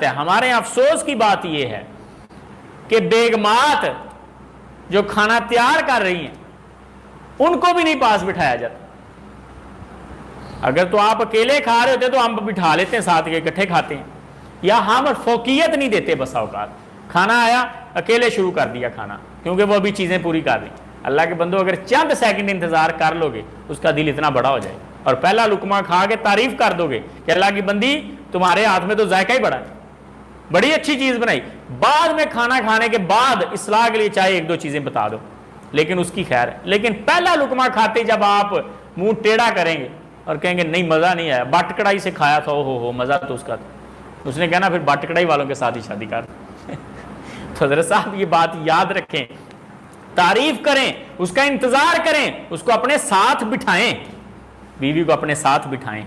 है। हमारे यहाँ अफसोस की बात यह है कि बेगमात जो खाना तैयार कर रही हैं उनको भी नहीं पास बिठाया जाता। अगर तो आप अकेले खा रहे होते तो हम बिठा लेते हैं साथ के, इकट्ठे खाते हैं। या हम फोकियत नहीं देते, बस औकात खाना आया अकेले शुरू कर दिया खाना, क्योंकि वो अभी चीज़ें पूरी कर रही। अल्लाह के बंदो, अगर चंद सेकंड इंतजार कर लोगे उसका दिल इतना बड़ा हो जाए और पहला लुकमा खा के तारीफ कर दोगे कि अल्लाह की बंदी तुम्हारे हाथ में तो जायका ही बड़ा है, बड़ी अच्छी चीज़ बनाई। बाद में खाना खाने के बाद इस्लाह के लिए चाहे एक दो चीज़ें बता दो, लेकिन उसकी खैर है। लेकिन पहला लुकमा खाते जब आप मुंह टेढ़ा करेंगे और कहेंगे नहीं मज़ा नहीं आया, बट कढ़ाई से खाया था, हो मज़ा तो उसका था, उसने कहना फिर बट कढ़ाई वालों के साथ ही शादी कर। तो हज़रत साहब ये बात याद रखें, तारीफ करें, उसका इंतजार करें, उसको अपने साथ बिठाएं, बीवी को अपने साथ बिठाएं।